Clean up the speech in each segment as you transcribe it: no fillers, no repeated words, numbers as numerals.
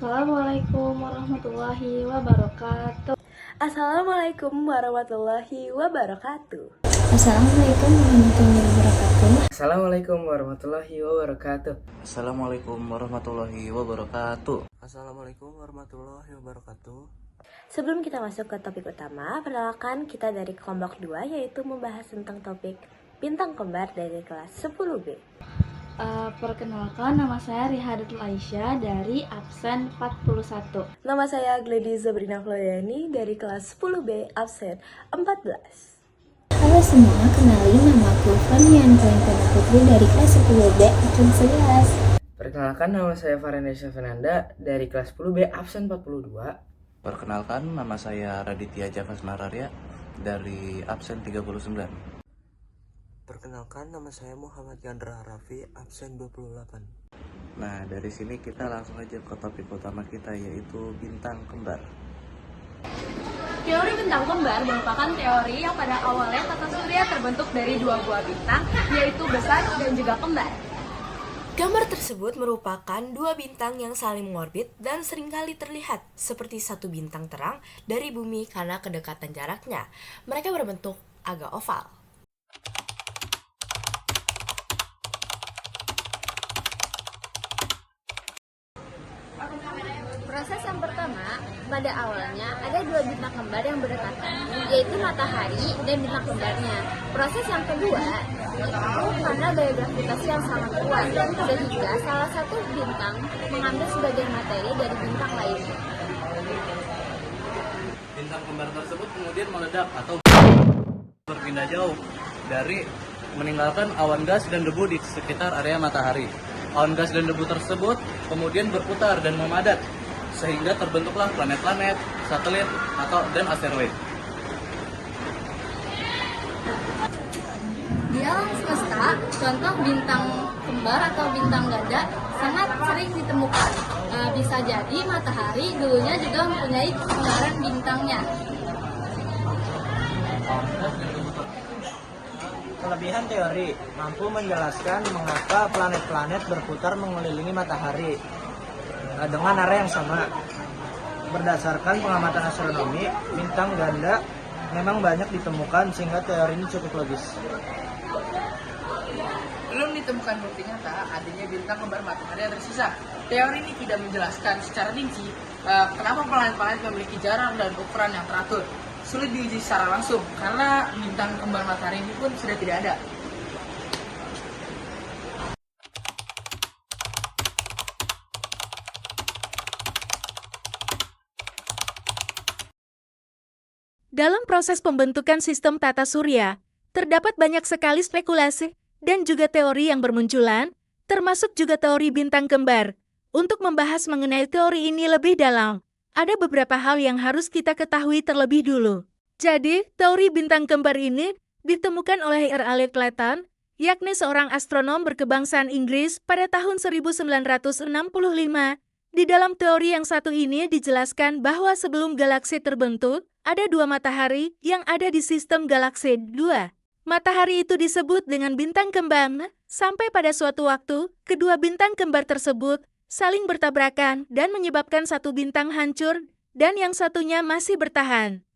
Assalamualaikum warahmatullahi wabarakatuh. Assalamualaikum warahmatullahi wabarakatuh. Assalamualaikum warahmatullahi wabarakatuh. Assalamualaikum warahmatullahi wabarakatuh. Assalamualaikum warahmatullahi wabarakatuh. Assalamualaikum warahmatullahi wabarakatuh. Sebelum kita masuk ke topik utama, perkenalkan kita dari kelompok 2 yaitu membahas tentang topik bintang kembar dari kelas 10B. Perkenalkan, nama saya Rihadatul Aisyah dari absen 41. Nama saya Gledy Zabrina Floyani dari kelas 10B absen 14. Halo semua, kenalin nama aku Fanian Valentana Putri dari kelas 10B absen 11. Perkenalkan, nama saya Farhanesha Fernanda dari kelas 10B absen 42. Perkenalkan, nama saya Raditya Javas Nararia dari absen 39. Perkenalkan, nama saya Muhammad Yandra Harafi, absen 28. Nah, dari sini kita langsung aja ke topik utama kita, yaitu bintang kembar. Teori bintang kembar merupakan teori yang pada awalnya tata surya terbentuk dari dua buah bintang, yaitu besar dan juga kembar. Gambar tersebut merupakan dua bintang yang saling mengorbit dan seringkali terlihat seperti satu bintang terang dari bumi karena kedekatan jaraknya. Mereka berbentuk agak oval. Proses yang pertama, pada awalnya ada dua bintang kembar yang berdekatan, yaitu matahari dan bintang kembarnya. Proses yang kedua, itu karena gaya gravitasi yang sangat kuat, sehingga salah satu bintang mengambil sebagian materi dari bintang lainnya. Bintang kembar tersebut kemudian meledak atau berpindah jauh dari meninggalkan awan gas dan debu di sekitar area matahari. Awan gas dan debu tersebut kemudian berputar dan memadat, sehingga terbentuklah planet-planet, satelit, dan asteroid. Di alam semesta, contoh bintang kembar atau bintang ganda sangat sering ditemukan. Bisa jadi matahari dulunya juga mempunyai kembaran bintangnya. Kelebihan teori mampu menjelaskan mengapa planet-planet berputar mengelilingi matahari dengan arah yang sama. Berdasarkan pengamatan astronomi, bintang ganda memang banyak ditemukan sehingga teori ini cukup logis. Belum ditemukan bukti nyata adanya bintang kembar matahari yang tersisa. Teori ini tidak menjelaskan secara rinci kenapa planet-planet memiliki jarak dan ukuran yang teratur. Sulit diuji secara langsung karena bintang kembar matahari ini pun sudah tidak ada. Dalam proses pembentukan sistem tata surya, terdapat banyak sekali spekulasi dan juga teori yang bermunculan, termasuk juga teori bintang kembar. Untuk membahas mengenai teori ini lebih dalam, ada beberapa hal yang harus kita ketahui terlebih dulu. Jadi, teori bintang kembar ini ditemukan oleh R. Alec Clayton, yakni seorang astronom berkebangsaan Inggris pada tahun 1965. Di dalam teori yang satu ini dijelaskan bahwa sebelum galaksi terbentuk, ada dua matahari yang ada di sistem galaksi 2. Matahari itu disebut dengan bintang kembar. Sampai pada suatu waktu, kedua bintang kembar tersebut saling bertabrakan dan menyebabkan satu bintang hancur dan yang satunya masih bertahan.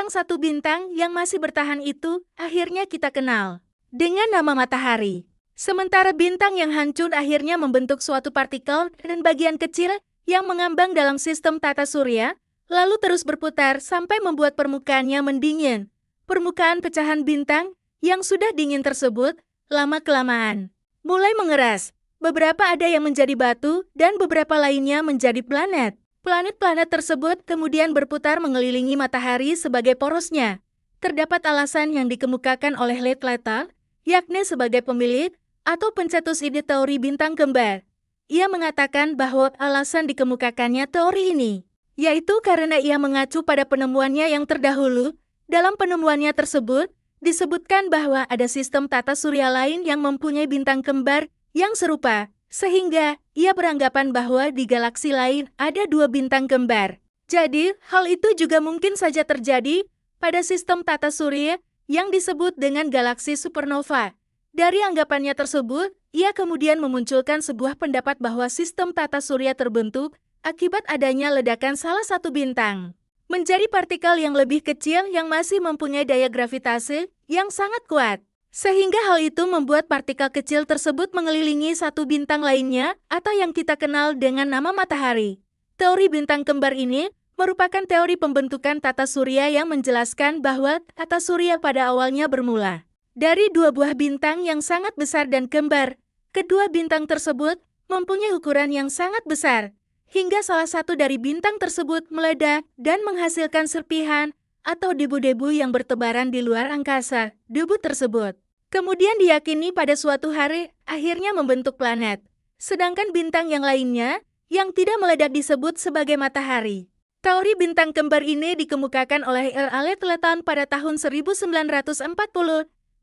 Satu bintang yang masih bertahan itu akhirnya kita kenal dengan nama matahari. Sementara bintang yang hancur akhirnya membentuk suatu partikel dan bagian kecil yang mengambang dalam sistem tata surya, lalu terus berputar sampai membuat permukaannya mendingin. Permukaan pecahan bintang yang sudah dingin tersebut lama-kelamaan mulai mengeras. Beberapa ada yang menjadi batu dan beberapa lainnya menjadi planet. Planet-planet tersebut kemudian berputar mengelilingi matahari sebagai porosnya. Terdapat alasan yang dikemukakan oleh Alec Clayton, yakni sebagai pemilik atau pencetus ide teori bintang kembar. Ia mengatakan bahwa alasan dikemukakannya teori ini, yaitu karena ia mengacu pada penemuannya yang terdahulu. Dalam penemuannya tersebut, disebutkan bahwa ada sistem tata surya lain yang mempunyai bintang kembar yang serupa, sehingga ia beranggapan bahwa di galaksi lain ada dua bintang kembar. Jadi, hal itu juga mungkin saja terjadi pada sistem tata surya yang disebut dengan galaksi supernova. Dari anggapannya tersebut, ia kemudian memunculkan sebuah pendapat bahwa sistem tata surya terbentuk akibat adanya ledakan salah satu bintang menjadi partikel yang lebih kecil yang masih mempunyai daya gravitasi yang sangat kuat. Sehingga hal itu membuat partikel kecil tersebut mengelilingi satu bintang lainnya atau yang kita kenal dengan nama matahari. Teori bintang kembar ini merupakan teori pembentukan tata surya yang menjelaskan bahwa tata surya pada awalnya bermula dari dua buah bintang yang sangat besar dan kembar. Kedua bintang tersebut mempunyai ukuran yang sangat besar, hingga salah satu dari bintang tersebut meledak dan menghasilkan serpihan atau debu-debu yang bertebaran di luar angkasa. Debu tersebut kemudian diyakini pada suatu hari akhirnya membentuk planet. Sedangkan bintang yang lainnya yang tidak meledak disebut sebagai matahari. Teori bintang kembar ini dikemukakan oleh Leton pada tahun 1940.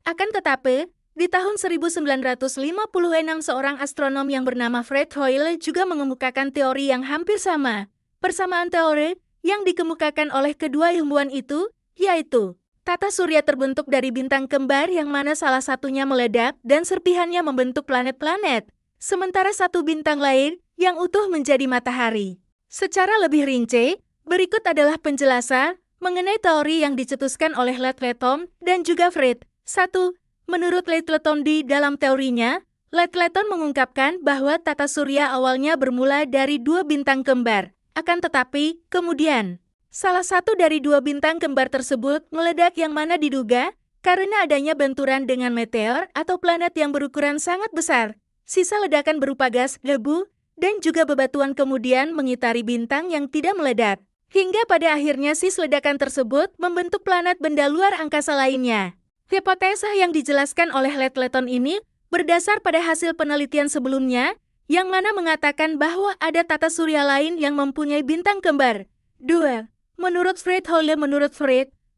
Akan tetapi, di tahun 1956 seorang astronom yang bernama Fred Hoyle juga mengemukakan teori yang hampir sama. Persamaan teori yang dikemukakan oleh kedua ilmuwan itu, yaitu tata surya terbentuk dari bintang kembar yang mana salah satunya meledak dan serpihannya membentuk planet-planet, sementara satu bintang lain yang utuh menjadi matahari. Secara lebih rinci, berikut adalah penjelasan mengenai teori yang dicetuskan oleh Leton dan juga Fred. 1. Menurut Leton di dalam teorinya, Leton mengungkapkan bahwa tata surya awalnya bermula dari dua bintang kembar. Akan tetapi, kemudian, salah satu dari dua bintang kembar tersebut meledak yang mana diduga karena adanya benturan dengan meteor atau planet yang berukuran sangat besar. Sisa ledakan berupa gas, debu, dan juga bebatuan kemudian mengitari bintang yang tidak meledak. Hingga pada akhirnya sis ledakan tersebut membentuk planet benda luar angkasa lainnya. Hipotesa yang dijelaskan oleh Leton ini berdasar pada hasil penelitian sebelumnya, yang mana mengatakan bahwa ada tata surya lain yang mempunyai bintang kembar. 2. Menurut Fred Hoyle,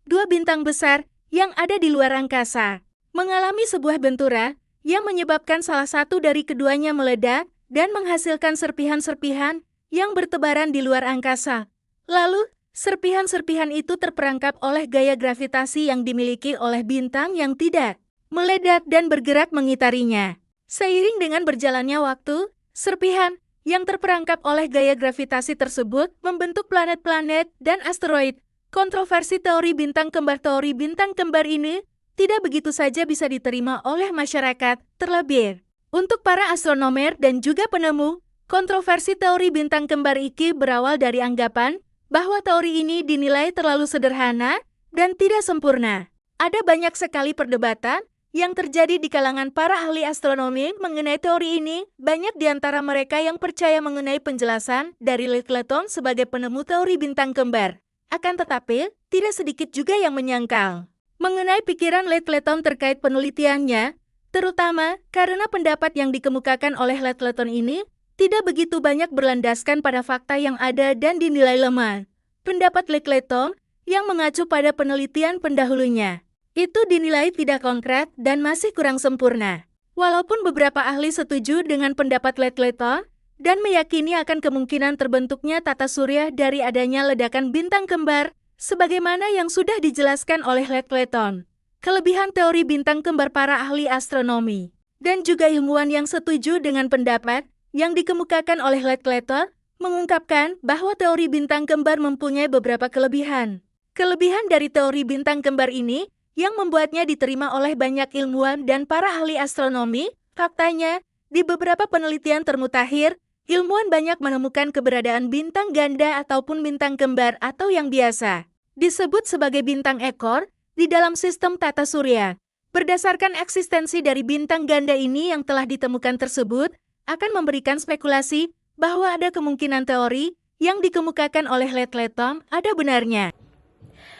dua bintang besar yang ada di luar angkasa mengalami sebuah benturan yang menyebabkan salah satu dari keduanya meledak dan menghasilkan serpihan-serpihan yang bertebaran di luar angkasa. Lalu, serpihan-serpihan itu terperangkap oleh gaya gravitasi yang dimiliki oleh bintang yang tidak meledak dan bergerak mengitarinya. Seiring dengan berjalannya waktu, serpihan yang terperangkap oleh gaya gravitasi tersebut membentuk planet-planet dan asteroid. Kontroversi teori bintang kembar ini tidak begitu saja bisa diterima oleh masyarakat, terlebih untuk para astronomer dan juga penemu. Kontroversi teori bintang kembar ini berawal dari anggapan bahwa teori ini dinilai terlalu sederhana dan tidak sempurna. Ada banyak sekali perdebatan yang terjadi di kalangan para ahli astronomi mengenai teori ini. Banyak di antara mereka yang percaya mengenai penjelasan dari Leton sebagai penemu teori bintang kembar. Akan tetapi, tidak sedikit juga yang menyangkal mengenai pikiran Leton terkait penelitiannya, terutama karena pendapat yang dikemukakan oleh Leton ini tidak begitu banyak berlandaskan pada fakta yang ada dan dinilai lemah. Pendapat Leton yang mengacu pada penelitian pendahulunya itu dinilai tidak konkret dan masih kurang sempurna. Walaupun beberapa ahli setuju dengan pendapat Leton dan meyakini akan kemungkinan terbentuknya tata surya dari adanya ledakan bintang kembar, sebagaimana yang sudah dijelaskan oleh Leton. Kelebihan teori bintang kembar para ahli astronomi dan juga ilmuwan yang setuju dengan pendapat yang dikemukakan oleh Leton mengungkapkan bahwa teori bintang kembar mempunyai beberapa kelebihan. Kelebihan dari teori bintang kembar ini yang membuatnya diterima oleh banyak ilmuwan dan para ahli astronomi. Faktanya, di beberapa penelitian termutakhir, ilmuwan banyak menemukan keberadaan bintang ganda ataupun bintang kembar atau yang biasa disebut sebagai bintang ekor di dalam sistem tata surya. Berdasarkan eksistensi dari bintang ganda ini yang telah ditemukan tersebut, akan memberikan spekulasi bahwa ada kemungkinan teori yang dikemukakan oleh Leton ada benarnya.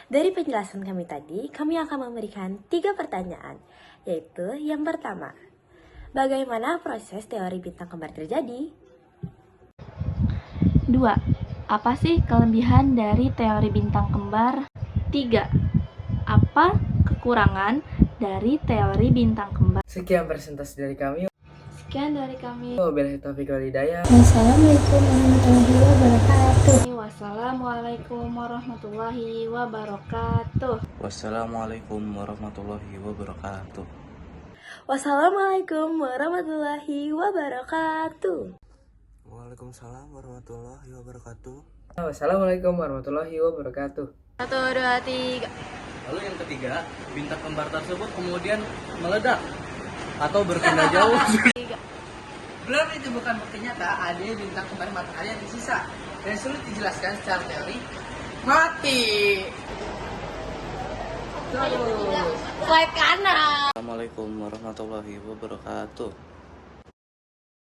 Dari penjelasan kami tadi, kami akan memberikan 3 pertanyaan, yaitu yang pertama, bagaimana proses teori bintang kembar terjadi? 2. Apa sih kelebihan dari teori bintang kembar? 3. Apa kekurangan dari teori bintang kembar? Sekian presentasi dari kami. Sekian dari kami. Wabillahi taufiq wal hidayah. Wassalamualaikum warahmatullahi wabarakatuh. Wassalamualaikum warahmatullahi wabarakatuh. Wassalamualaikum warahmatullahi wabarakatuh. Wassalamualaikum warahmatullahi wabarakatuh. Waalaikumsalam warahmatullahi wabarakatuh. Assalamualaikum warahmatullahi wabarakatuh. 1, 2, 3. Lalu yang ketiga, bintang kembar tersebut kemudian meledak atau berpindah jauh. Belum itu bukan bukti nyata adanya bintang kembar matahari yang tersisa dan sulit dijelaskan secara teori. Mati. Slide kanan. Assalamualaikum warahmatullahi wabarakatuh.